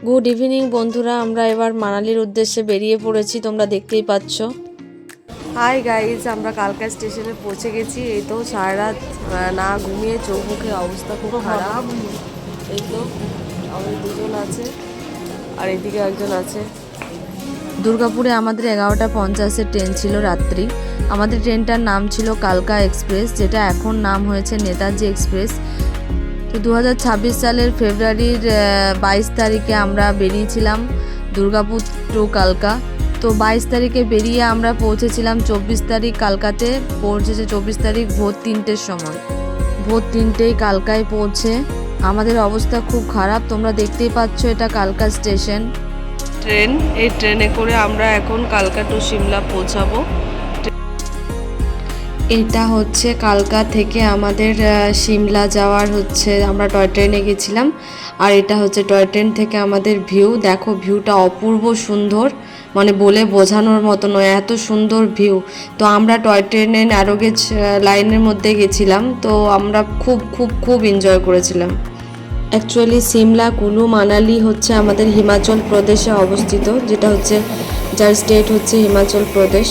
Good evening বন্ধুরা, আমরা এবার মানালির উদ্দেশ্যে বেরিয়ে পড়েছি, তোমরা দেখতেই পাচ্ছ। হাই গাইজ, আমরা কালকা স্টেশনে পৌঁছে গেছি। এই তো সারা রাত না ঘুমিয়ে চোখ মুখের অবস্থা খুব খারাপ। এই তো আমাদের দুজন আছে আর এদিকে একজন আছে। দুর্গাপুরে আমাদের 11:50-এর ট্রেন ছিল রাত্রি। আমাদের ট্রেনটার নাম ছিল কালকা এক্সপ্রেস, যেটা এখন নাম হয়েছে নেতাজি এক্সপ্রেস। তো 2026 সালের ফেব্রুয়ারির 22 তারিখে আমরা বেরিয়েছিলাম দুর্গাপুর টু কালকা। তো 22 তারিখে বেরিয়ে আমরা পৌঁছেছিলাম 24 তারিখ কালকাতে। পৌঁছেছে 24 তারিখ ভোর 3টের সময়। ভোর 3টেই কালকায় পৌঁছে আমাদের অবস্থা খুব খারাপ। তোমরা দেখতেই পাচ্ছ, এটা কালকা স্টেশন। ট্রেন, এই ট্রেনে করে আমরা এখন কালকা টু সিমলা পৌঁছাবো। এটা হচ্ছে কালকা থেকে আমাদের সিমলা যাওয়ার হচ্ছে, আমরা টয় ট্রেনে গেছিলাম। আর এটা হচ্ছে টয় ট্রেন থেকে আমাদের ভিউ। দেখো ভিউটা অপূর্ব সুন্দর, মানে বলে বোঝানোর মতো নয়, এত সুন্দর ভিউ। তো আমরা টয় ট্রেনে ন্যারোগেজ লাইনের মধ্যে গেছিলাম, তো আমরা খুব খুব খুব এনজয় করেছিলাম। অ্যাকচুয়ালি সিমলা কুলু মানালি হচ্ছে আমাদের হিমাচল প্রদেশে অবস্থিত, যেটা হচ্ছে যার স্টেট হচ্ছে হিমাচল প্রদেশ।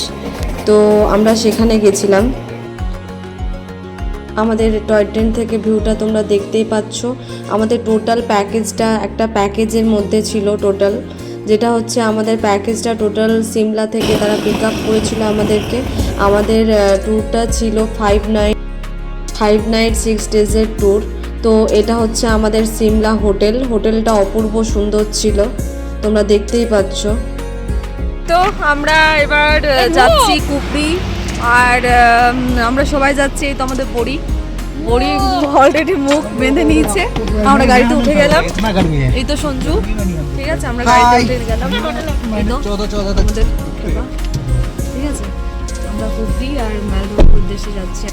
তো আমরা সেখানে গেছিলাম। আমাদের টয় ট্রেন থেকে ভিউটা তোমরা দেখতেই পাচ্ছ। আমাদের টোটাল প্যাকেজটা একটা প্যাকেজের মধ্যে ছিল টোটাল, যেটা হচ্ছে আমাদের প্যাকেজটা টোটাল সিমলা থেকে তারা পিক আপ করেছিল আমাদেরকে। আমাদের ট্যুরটা ছিল 5 নাইট 6 ডেজের ট্যুর। তো এটা হচ্ছে আমাদের সিমলা হোটেলটা অপূর্ব সুন্দর ছিল, তোমরা দেখতেই পাচ্ছ। তো আমরা এবার যাচ্ছি কুপরি, আর আমরা সবাই যাচ্ছি। এই তো আমাদের বড়ি অলরেডি মুখ বেঁধে নিয়েছে। আমরা গাড়িতে উঠে গেলাম। এই তো সঞ্জু, ঠিক আছে, আমরা গাড়িতে উঠে গেলাম। এই তো আমাদের, ঠিক আছে, আমরা কুপরি আর মালদোর উদ্দেশ্যে যাচ্ছি।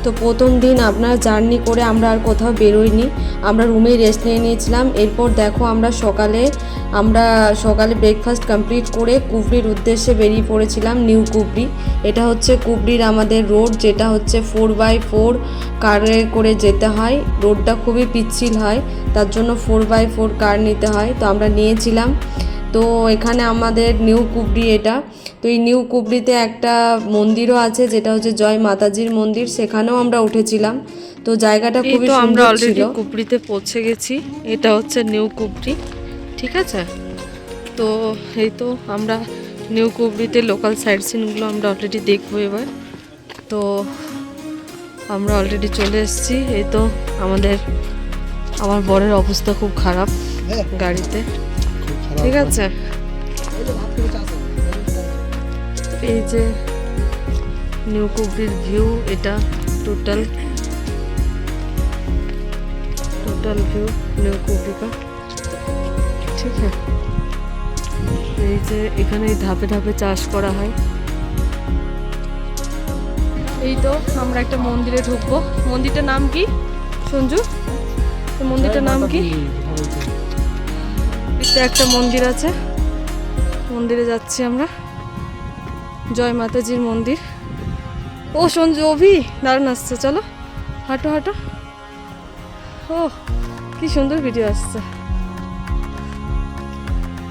তো প্রথম দিন আপনার জার্নি করে আমরা আর কোথাও বেরোইনি, আমরা রুমেই রেস্ট নিয়ে নিয়েছিলাম। এরপর দেখো আমরা সকালে ব্রেকফাস্ট কমপ্লিট করে কুবরির উদ্দেশ্যে বেরিয়ে পড়েছিলাম। নিউ কুবরি, এটা হচ্ছে কুবরির আমাদের রোড, যেটা হচ্ছে 4x4 কারে করে যেতে হয়। রোডটা খুবই পিচ্ছিল হয়, তার জন্য 4x4 কার নিতে হয়। তো আমরা নিয়েছিলাম। তো এখানে আমাদের নিউ কুবরি এটা। তো এই নিউ কুবরিতে একটা মন্দিরও আছে, যেটা হচ্ছে জয় মাতাজির মন্দির, সেখানেও আমরা উঠেছিলাম। তো জায়গাটা খুবই সুন্দর ছিল। আমরা অলরেডি কুবরিতে পৌঁছে গেছি। এটা হচ্ছে নিউ কুবরি, ঠিক আছে। তো এই তো আমরা নিউ কুবরিতে লোকাল সাইট সিনগুলো আমরা অলরেডি দেখবো এবার। তো আমরা অলরেডি চলে এসেছি। এই তো আমার বরের অবস্থা খুব খারাপ গাড়িতে, ঠিক আছে। এই যে নিউ কুবরির ভিউ, এটা টোটাল ভিউ নিউ কুবরি का, ঠিক আছে। এই যে এখানে ধাপে ধাপে চাষ করা হয়। এই তো আমরা একটা মন্দিরে ঢুকবো। মন্দিরটার নাম কি সঞ্জু? মন্দিরটার নাম কি? এটা একটা মন্দির আছে, মন্দিরে যাচ্ছি আমরা। জয় মাতাজির মন্দির। ও সঞ্জু, অভি দারুণ আসছে, চলো হাঁটো হাঁটো। ও কি সুন্দর ভিডিও আসছে।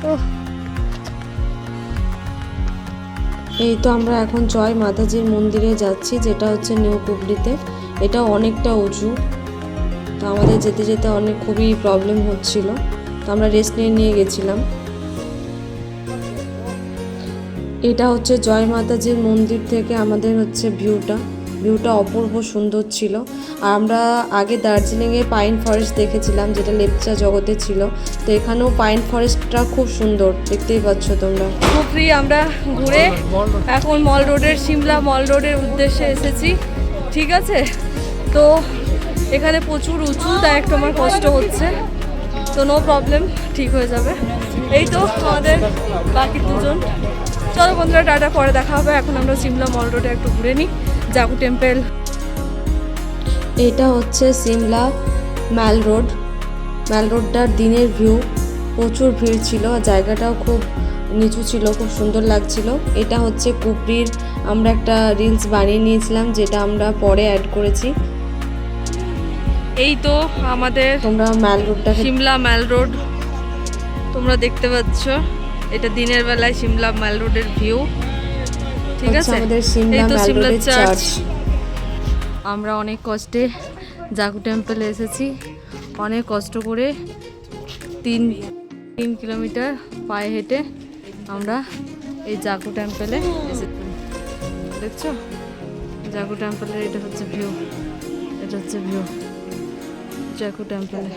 ও এই তো আমরা এখন জয় মাতাজির মন্দিরে যাচ্ছি, যেটা হচ্ছে নিউ কুবরিতে। এটা অনেকটা উঁচু, তো আমাদের যেতে যেতে খুবই প্রবলেম হচ্ছিল, তো আমরা রেস্ট নিয়ে গেছিলাম। এটা হচ্ছে জয় মাতাজির মন্দির থেকে আমাদের হচ্ছে ভিউটা অপূর্ব সুন্দর ছিল। আর আমরা আগে দার্জিলিংয়ে পাইন ফরেস্ট দেখেছিলাম, যেটা লেপচা জগতে ছিল। তো এখানেও পাইন ফরেস্টটা খুব সুন্দর, দেখতেই পাচ্ছ তোমরা। কুবরি আমরা ঘুরে এখন সিমলা মল রোডের উদ্দেশ্যে এসেছি, ঠিক আছে। তো এখানে প্রচুর উঁচু, তাই একটু আমার কষ্ট হচ্ছে, তো নো প্রবলেম, ঠিক হয়ে যাবে। এই তো আমাদের বাকি দুজন। চলো বন্ধুরা, টাটা, পরে দেখা হবে। এখন আমরা সিমলা মল রোডে একটু ঘুরে নিই, জাগু টেম্পল। এটা হচ্ছে সিমলা ম্যাল রোডটার দিনের ভিউ। প্রচুর ভিড় ছিল, জায়গাটাও খুব নিচু ছিল, খুব সুন্দর লাগছিল। এটা হচ্ছে কুবরির, আমরা একটা রিলস বানিয়ে নিয়েছিলাম, যেটা আমরা পরে অ্যাড করেছি। এই তো আমাদের তোমরা সিমলা ম্যাল রোড তোমরা দেখতে পাচ্ছ এটা দিনের বেলায় সিমলা মাল রোডের ভিউ। ঠিক আছে, আমাদের সিমলা এই তো মাল সিমলা রোডের চার্চ। চার্চ। আমরা অনেক কষ্টে জাগু টেম্পলে এসেছি, অনেক কষ্ট করে 3 কিলোমিটার পায়ে হেঁটে আমরা এই জাগু টেম্পলে এসেছি। দেখছো জাগু টেম্পলের এটা হচ্ছে ভিউ, এটা হচ্ছে ভিউ জাগু টেম্পলে।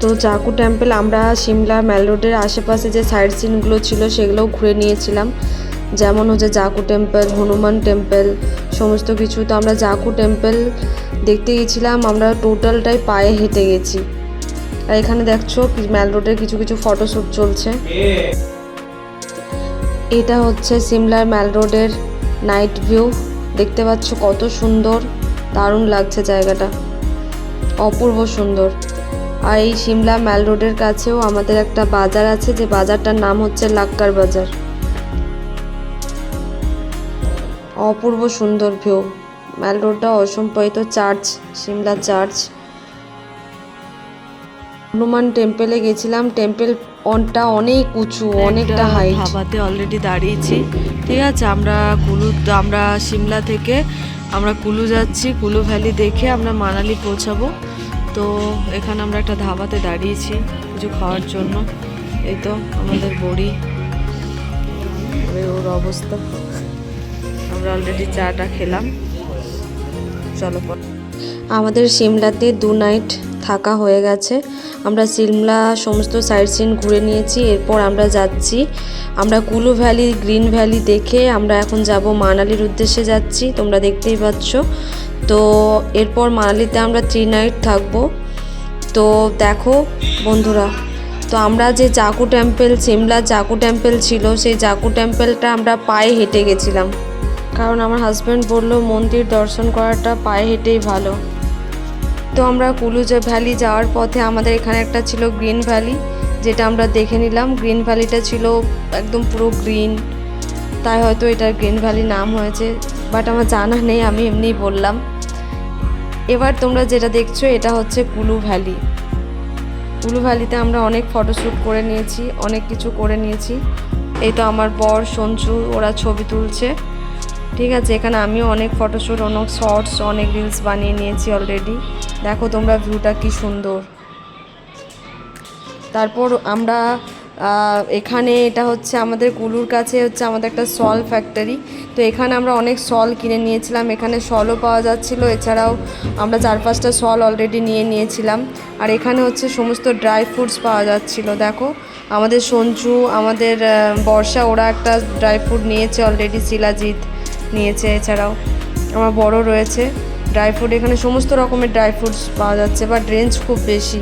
তো জাকু টেম্পল আমরা সিমলা ম্যাল রোডের আশেপাশে যে সাইড সিনগুলো ছিল সেগুলোও ঘুরে নিয়েছিলাম, যেমন হচ্ছে জাকু টেম্পল, হনুমান টেম্পল, সমস্ত কিছু। তো আমরা জাকু টেম্পল দেখতে গেছিলাম, আমরা টোটালটাই পায়ে হেঁটে গেছি। আর এখানে দেখছো ম্যাল রোডের কিছু কিছু ফটোশ্যুট চলছে। এটা হচ্ছে সিমলার ম্যাল রোডের নাইট ভিউ, দেখতে পাচ্ছ কত সুন্দর, দারুণ লাগছে জায়গাটা, অপূর্ব সুন্দর। আর এই সিমলা ম্যাল রোডের কাছেও আমাদের একটা বাজার আছে, যে বাজারটার নাম হচ্ছে লাক্কার বাজার। অপূর্ব সুন্দর ভিউ, ম্যাল রোডটা অসম্পায়িত। Church, Shimla church. হনুমান টেম্পলে গেছিলাম, টেম্পল অনটা অনেক উঁচু, অনেকটা হাইট। ধাবাতে অলরেডি দাঁড়িয়েছি। ঠিক আছে, আমরা সিমলা থেকে আমরা কুলু যাচ্ছি, কুলু ভ্যালি দেখে আমরা মানালি পৌঁছাবো। তো এখানে আমরা একটা ধাবাতে দাঁড়িয়েছি কিছু খাওয়ার জন্য। এই তো আমাদের বড়ি, ওর অবস্থা। আমরা অলরেডি চাটা খেলাম, চলো। আমাদের সিমলাতে 2 নাইট থাকা হয়ে গেছে। আমরা সিমলা সমস্ত সাইড সিন ঘুরে নিয়েছি। এরপর আমরা যাচ্ছি, আমরা কুলু ভ্যালি, গ্রিন ভ্যালি দেখে আমরা এখন যাব মানালির উদ্দেশ্যে যাচ্ছি, তোমরা দেখতেই পাচ্ছ। তো এরপর মানালিতে আমরা 3 নাইট থাকবো। তো দেখো বন্ধুরা, তো আমরা যে জাকু টেম্পল, সিমলা জাকু টেম্পল ছিল, সেই জাকু টেম্পলটা আমরা পায়ে হেঁটে গেছিলাম, কারণ আমার হাজব্যান্ড বললো মন্দির দর্শন করাটা পায়ে হেঁটেই ভালো। তো আমরা কুলু ভ্যালি যাওয়ার পথে আমাদের এখানে একটা ছিল গ্রিন ভ্যালি, যেটা আমরা দেখে নিলাম। গ্রিন ভ্যালিটা ছিল একদম পুরো গ্রিন, তাই হয়তো এটা গ্রিন ভ্যালি নাম হয়েছে, বাট আমার জানা নেই, আমি এমনিই বললাম। এবার তোমরা যেটা দেখছো এটা হচ্ছে কুলু ভ্যালি। কুলু ভ্যালিতে আমরা অনেক ফটোশ্যুট করে নিয়েছি, অনেক কিছু করে নিয়েছি। এই তো আমার বর সঞ্জু, ওরা ছবি তুলছে। ঠিক আছে, এখানে আমিও অনেক ফটোশ্যুট, অনেক শর্টস, অনেক রিলস বানিয়ে নিয়েছি অলরেডি। দেখো তোমরা ভিউটা কি সুন্দর। তারপর আমরা এখানে, এটা হচ্ছে আমাদের কুলুর কাছে হচ্ছে আমাদের একটা সল ফ্যাক্টরি। তো এখানে আমরা অনেক সল কিনে নিয়েছিলাম, এখানে সলও পাওয়া যাচ্ছিলো, এছাড়াও আমরা 4-5টা সল অলরেডি নিয়ে নিয়েছিলাম। আর এখানে হচ্ছে সমস্ত ড্রাই ফ্রুটস পাওয়া যাচ্ছিলো। দেখো আমাদের সঞ্জু, আমাদের বর্ষা, ওরা একটা ড্রাই ফ্রুট নিয়েছে অলরেডি, শিলাজিৎ নিয়েছে, এছাড়াও আমার বড় রয়েছে। ড্রাই ফ্রুট, এখানে সমস্ত রকমের ড্রাই ফ্রুটস পাওয়া যাচ্ছে, বাট রেঞ্জ খুব বেশি।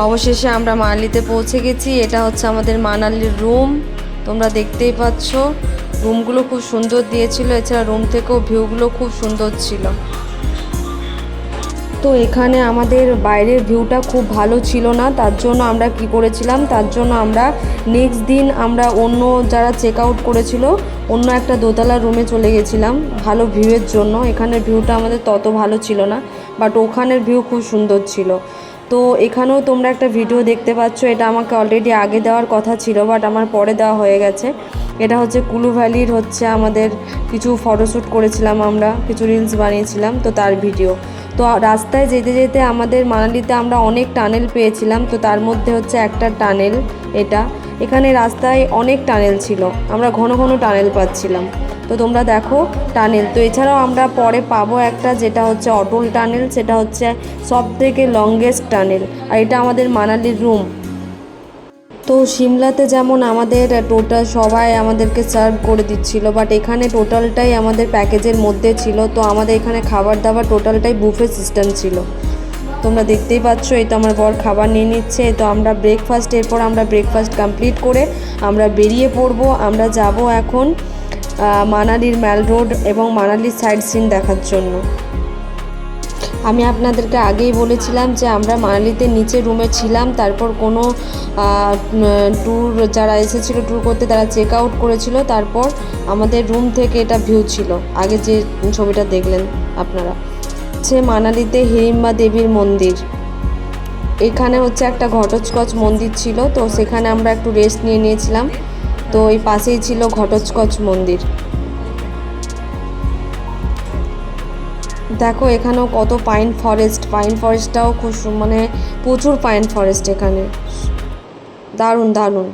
অবশেষে আমরা মানালিতে পৌঁছে গেছি। এটা হচ্ছে আমাদের মানালির রুম, তোমরা দেখতেই পাচ্ছ। রুমগুলো খুব সুন্দর দিয়েছিল, এছাড়া রুম থেকেও ভিউগুলো খুব সুন্দর ছিল। তো এখানে আমাদের বাইরের ভিউটা খুব ভালো ছিল না, তার জন্য আমরা কি করেছিলাম, তার জন্য আমরা নেক্সট দিন আমরা অন্য যারা চেক আউট করেছিল অন্য একটা দোতলা রুমে চলে গেছিলাম ভালো ভিউয়ের জন্য। এখানের ভিউটা আমাদের তত ভালো ছিল না, বাট ওখানের ভিউ খুব সুন্দর ছিল। তো এখানেও তোমরা একটা ভিডিও দেখতে পাচ্ছ, এটা আমাকে অলরেডি আগে দেওয়ার কথা ছিল, বাট আমার পরে দেওয়া হয়ে গেছে। এটা হচ্ছে কুলু ভ্যালির হচ্ছে আমাদের কিছু ফটোশ্যুট করেছিলাম, আমরা কিছু রিলস বানিয়েছিলাম, তো তার ভিডিও। তো রাস্তায় যেতে যেতে আমাদের মানালিতে আমরা অনেক টানেল পেয়েছিলাম, তো তার মধ্যে হচ্ছে একটা টানেল এটা। এখানে রাস্তায় অনেক টানেল ছিল, আমরা ঘন ঘন টানেল পাচ্ছিলাম। তো তোমরা দেখো টানেল। তো এছাড়াও আমরা পরে পাবো একটা, যেটা হচ্ছে অটল টানেল, সেটা হচ্ছে সবথেকে লংগেস্ট টানেল, আর এটা আমাদের মানালির রুম। তো সিমলাতে যেমন আমাদের টোটাল সবাই আমাদেরকে সার্ভ করে দিচ্ছিল, বাট এখানে টোটালটাই আমাদের প্যাকেজের মধ্যে ছিল। তো আমাদের এখানে খাবার দাবার টোটালটাই বুফে সিস্টেম ছিল, তোমরা দেখতেই পাচ্ছ। এই তো আমার বর খাবার নিয়ে নিচ্ছে। তো আমরা ব্রেকফাস্ট, এরপর আমরা ব্রেকফাস্ট কমপ্লিট করে আমরা বেরিয়ে পড়বো। আমরা যাব এখন মানালির ম্যাল রোড এবং মানালির সাইড সিন দেখার জন্য। আমি আপনাদেরকে আগেই বলেছিলাম যে আমরা মানালিতে নিচে রুমে ছিলাম, তারপর কোনো ট্যুর যারা এসেছিলো ট্যুর করতে তারা চেক আউট করেছিল, তারপর আমাদের রুম থেকে এটা ভিউ ছিল। আগে যে ছবিটা দেখলেন আপনারা, হচ্ছে মানালিতে হিড়িম্বা দেবীর মন্দির। এখানে হচ্ছে একটা ঘটোৎকচ মন্দির ছিল, তো সেখানে আমরা একটু রেস্ট নিয়ে নিয়েছিলাম। তো এই পাশেই ছিল ঘটোৎকচ মন্দির। দেখো এখানেও কত পাইন ফরেস্টটাও খুব মানে প্রচুর পাইন ফরেস্ট এখানে, দারুণ দারুণ।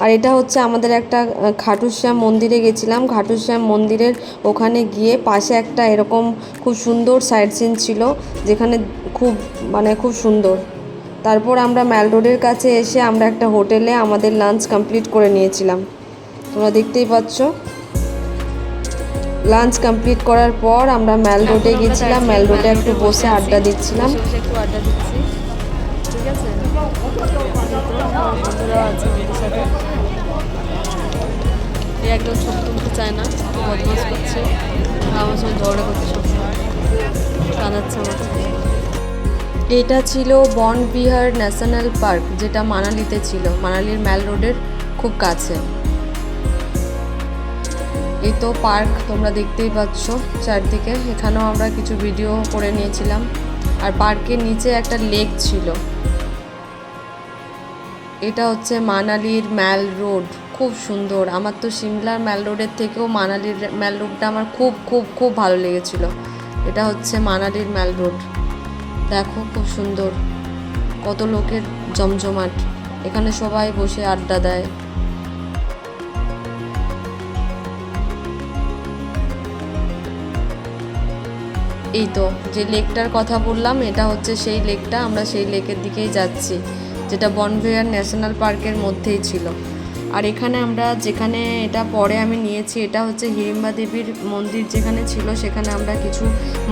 আর এটা হচ্ছে আমাদের একটা খাটুশ্যাম মন্দিরে গেছিলাম। খাটুশ্যাম মন্দিরের ওখানে গিয়ে পাশে একটা এরকম খুব সুন্দর সাইট সিন ছিল, যেখানে খুব সুন্দর। তারপর আমরা ম্যাল রোডের কাছে এসে আমরা একটা হোটেলে আমাদের লাঞ্চ কমপ্লিট করে নিয়েছিলাম, তোমরা দেখতেই পাচ্ছ। লাঞ্চ কমপ্লিট করার পর আমরা ম্যাল রোডে গেছিলাম, ম্যাল রোডে একটু বসে আড্ডা দিচ্ছিলাম। একটু আড্ডা দিচ্ছি, ঠিক আছে। বন্ধুরা আছে আমাদের সাথে, একদম ছবি তুলতে চায় না, বদমাস করছে, আমার সঙ্গে ঝগড়া করছে, সবসময় কাঁদাচ্ছে আমাকে। এটা ছিল বনবিহার ন্যাশনাল পার্ক, যেটা মানালিতে ছিল, মানালির ম্যাল রোডের খুব কাছে। এই তো পার্ক, তোমরা দেখতেই পাচ্ছ চারদিকে। এখানেও আমরা কিছু ভিডিও করে নিয়েছিলাম। আর পার্কের নিচে একটা লেক ছিল। এটা হচ্ছে মানালির ম্যাল রোড, খুব সুন্দর। আমার তো সিমলার ম্যাল রোডের থেকেও মানালির ম্যাল রোডটা আমার খুব খুব খুব ভালো লেগেছিল। এটা হচ্ছে মানালির ম্যাল রোড, দেখো খুব সুন্দর, কত লোকের জমজমাট। এখানে সবাই বসে আড্ডা দেয়। এই তো যে লেকটার কথা বললাম, এটা হচ্ছে সেই লেকটা। আমরা সেই লেকের দিকেই যাচ্ছি, যেটা বনবিহার ন্যাশনাল পার্কের মধ্যেই ছিল। আর এখানে আমরা যেখানে, এটা পরে আমি নিয়েছি, এটা হচ্ছে হিড়িম্বা দেবীর মন্দির যেখানে ছিল, সেখানে আমরা কিছু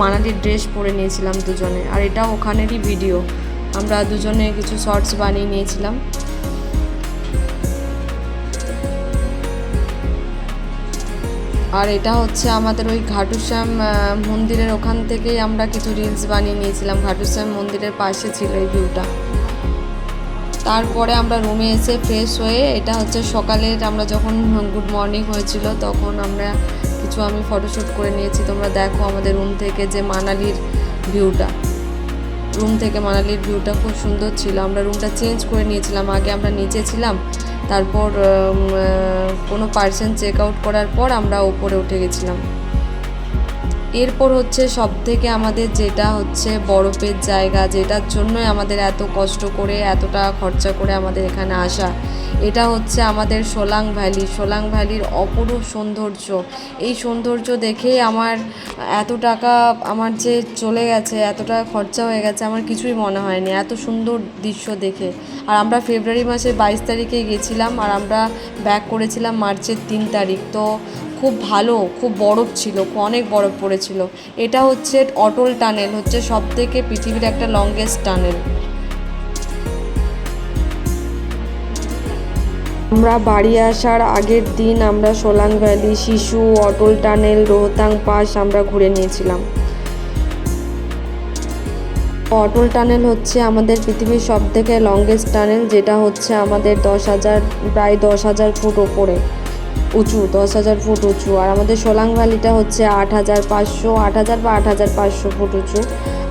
মানালির ড্রেস পরে নিয়েছিলাম দুজনে। আর এটা ওখানেরই ভিডিও, আমরা দুজনে কিছু শর্টস বানিয়ে নিয়েছিলাম। আর এটা হচ্ছে আমাদের ওই ঘাটুশ্যাম মন্দিরের ওখান থেকেই আমরা কিছু রিলস বানিয়ে নিয়েছিলাম। ঘাটুশ্যাম মন্দিরের পাশে ছিল এই ভিউটা। তারপরে আমরা রুমে এসে ফ্রেশ হয়ে, এটা হচ্ছে সকালের, আমরা যখন গুড মর্নিং হয়েছিল তখন আমরা কিছু আমি ফটোশ্যুট করে নিয়েছি। তোমরা দেখো আমাদের রুম থেকে যে মানালির ভিউটা, রুম থেকে মানালির ভিউটা খুব সুন্দর ছিল। আমরা রুমটা চেঞ্জ করে নিয়েছিলাম, আগে আমরা নিচে ছিলাম, তারপর কোনো পার্সন চেক আউট করার পর আমরা ওপরে উঠে গেছিলাম। এরপর হচ্ছে সব থেকে আমাদের যেটা হচ্ছে বরফের জায়গা, যেটার জন্যই আমাদের এত কষ্ট করে এত টাকা খরচা করে আমাদের এখানে আসা, এটা হচ্ছে আমাদের সোলাং ভ্যালি। সোলাং ভ্যালির অপরূপ সৌন্দর্য, এই সৌন্দর্য দেখেই আমার এত টাকা আমার যে চলে গেছে, এত টাকা খরচা হয়ে গেছে, আমার কিছুই মনে হয়নি এত সুন্দর দৃশ্য দেখে। আর আমরা ফেব্রুয়ারি মাসের 22 তারিখে গেছিলাম, আর আমরা ব্যাক করেছিলাম মার্চের 3 তারিখ। তো খুব ভালো, খুব বরফ ছিল, অনেক বরফ পড়েছিল। এটা হচ্ছে অটল টানেল, হচ্ছে সব থেকে পৃথিবীর একটা লংগেস্ট টানেল। আমরা বাড়ি আসার আগের দিন আমরা সোলাং ভ্যালি, শিশু, অটল টানেল, রোহতাং পাস আমরা ঘুরে নিয়েছিলাম। অটল টানেল হচ্ছে আমাদের পৃথিবীর সব থেকে লংগেস্ট টানেল, যেটা হচ্ছে আমাদের প্রায় 10,000 ফুট ওপরে উঁচু, 10,000 ফুট উঁচু। আর আমাদের সোলাং ভ্যালিটা হচ্ছে 8,000 বা 8,500 ফুট উঁচু।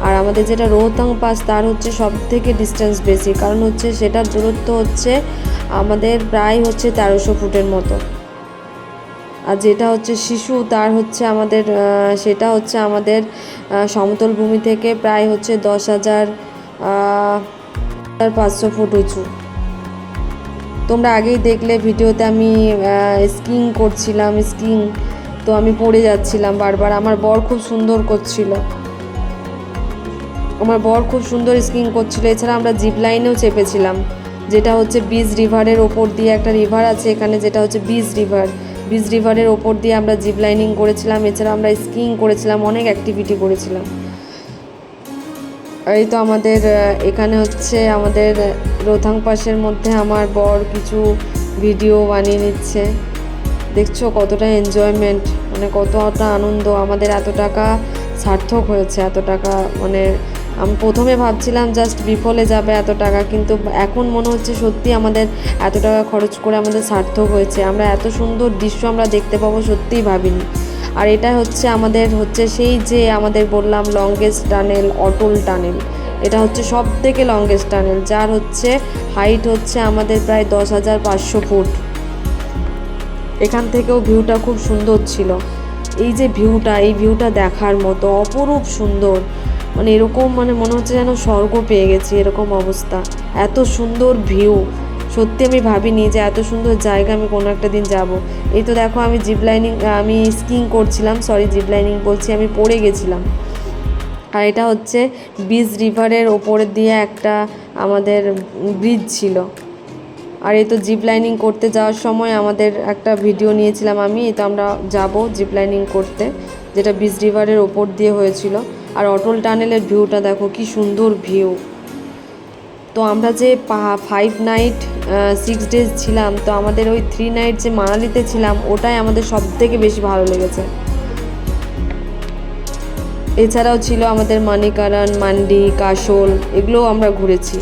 আর আমাদের যেটা রোহতাং পাস, তার হচ্ছে সব থেকে ডিস্টেন্স বেশি, কারণ হচ্ছে সেটার দূরত্ব হচ্ছে আমাদের প্রায় হচ্ছে 1300 ফুটের মতো। আর যেটা হচ্ছে শিশু, তার হচ্ছে আমাদের সেটা হচ্ছে আমাদের সমতল ভূমি থেকে প্রায় হচ্ছে 10,500 ফুট উঁচু। তোমরা আগেই দেখলে ভিডিওতে আমি স্কিং করছিলাম, তো আমি পড়ে যাচ্ছিলাম বারবার। আমার বর খুব সুন্দর স্কিং করছিল। এছাড়া আমরা জিপ লাইনেও চেপেছিলাম, যেটা হচ্ছে বিজ রিভারের ওপর দিয়ে, একটা রিভার আছে এখানে যেটা হচ্ছে বিজ রিভারের ওপর দিয়ে আমরা জিপ লাইনিং করেছিলাম। এছাড়া আমরা স্কিং করেছিলাম, অনেক অ্যাক্টিভিটি করেছিলাম। এই তো আমাদের এখানে হচ্ছে আমাদের রোহতাং পাসের মধ্যে আমার বর কিছু ভিডিও বানিয়ে নিচ্ছে। দেখছো কতটা এনজয়মেন্ট, মানে কতটা আনন্দ। আমাদের এত টাকা সার্থক হয়েছে, এত টাকা, মানে আমি প্রথমে ভাবছিলাম জাস্ট বিফলে যাবে এত টাকা, কিন্তু এখন মনে হচ্ছে সত্যি আমাদের এত টাকা খরচ করে আমাদের সার্থক হয়েছে। আমরা এত সুন্দর দৃশ্য আমরা দেখতে পাবো সত্যিই ভাবিনি। আর এটা হচ্ছে আমাদের হচ্ছে সেই যে আমাদের বললাম লংগেস্ট টানেল, অটল টানেল। এটা হচ্ছে সব থেকে লংগেস্ট টানেল, যার হচ্ছে হাইট হচ্ছে আমাদের প্রায় 10,500 ফুট। এখান থেকেও ভিউটা খুব সুন্দর ছিল। এই যে ভিউটা, এই ভিউটা দেখার মতো অপরূপ সুন্দর, মানে এরকম মানে মনে হচ্ছে যেন স্বর্গ পেয়ে গেছি, এরকম অবস্থা। এত সুন্দর ভিউ, সত্যি আমি ভাবিনি যে এত সুন্দর জায়গা আমি কোনো একটা দিন যাব। এই তো দেখো আমি আমি স্কিং করছিলাম, সরি জিপ লাইনিং বলছি, আমি পড়ে গেছিলাম। আর এটা হচ্ছে বিচ রিভারের ওপরে দিয়ে একটা আমাদের ব্রিজ ছিল। আর এই তো জিপ লাইনিং করতে যাওয়ার সময় আমাদের একটা ভিডিও নিয়েছিলাম আমি। এই তো আমরা যাব জিপ লাইনিং করতে, যেটা বিচ রিভারের ওপর দিয়ে হয়েছিল। আর অটল টানেলের ভিউটা দেখো কি সুন্দর ভিউ। তো আমরা যে 5 নাইট 6 ডেজ ছিলাম, তো আমাদের ওই 3 নাইট যে মানালিতে ছিলাম ওটাই আমাদের সব থেকে বেশি ভালো লেগেছে। এছাড়াও ছিল আমাদের মানিকারণ, মান্ডি, কাশোল, এগুলোও আমরা ঘুরেছি।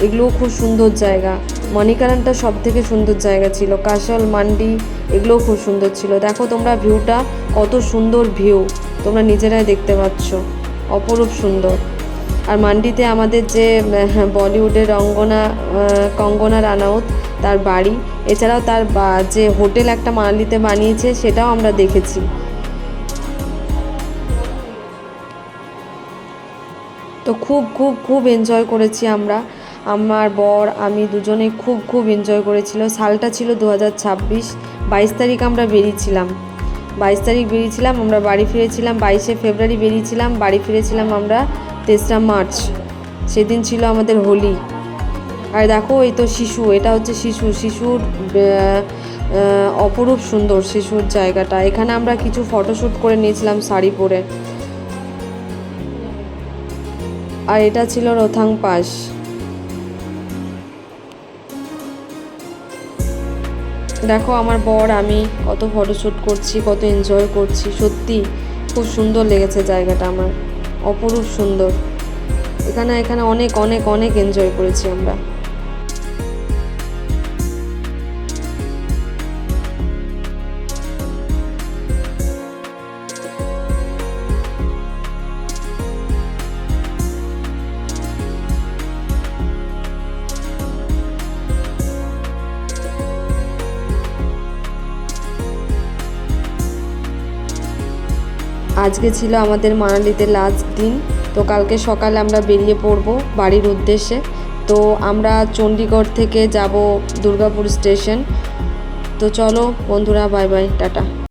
এগুলোও খুব সুন্দর জায়গা। মানিকারণটা সব থেকে সুন্দর জায়গা ছিল, কাশল, মান্ডি এগুলোও খুব সুন্দর ছিল। দেখো তোমরা ভিউটা, কত সুন্দর ভিউ, তোমরা নিজেরাই দেখতে পাচ্ছ, অপরূপ সুন্দর। আর মান্ডিতে আমাদের যে বলিউডের কঙ্গনা রানাউত, তার বাড়ি, এছাড়াও তার যে হোটেল একটা মানালিতে বানিয়েছে সেটাও আমরা দেখেছি। তো খুব খুব খুব এনজয় করেছি আমরা, আমার বর আমি দুজনেই খুব খুব এনজয় করেছিল। সালটা ছিল 2026, 22 তারিখ আমরা বেরিয়েছিলাম। 22 তারিখ বেরিয়েছিলাম, আমরা বাড়ি ফিরেছিলাম 22শে ফেব্রুয়ারি বেরিয়েছিলাম, বাড়ি ফিরেছিলাম আমরা 3রা মার্চ। সেদিন ছিল আমাদের হোলি। আর দেখো এই তো শিশু, এটা হচ্ছে শিশুর অপরূপ সুন্দর শিশুর জায়গাটা। এখানে আমরা কিছু ফটোশ্যুট করে নিয়েছিলাম শাড়ি পরে। আর এটা ছিল রোথাং পাস। দেখো আমার বর আমি কত ফটোশ্যুট করছি, কত এনজয় করছি, সত্যি খুব সুন্দর লেগেছে জায়গাটা আমার, অপরূপ সুন্দর। এখানে অনেক অনেক অনেক এনজয় করেছি আমরা। আজকে ছিল আমাদের মানালিতে লাস্ট দিন। তো কালকে সকালে আমরা বেরিয়ে পড়ব বাড়ির উদ্দেশ্যে। তো আমরা চণ্ডীগড় থেকে যাব দুর্গাপুর স্টেশন। তো চলো বন্ধুরা, বাই বাই, টাটা।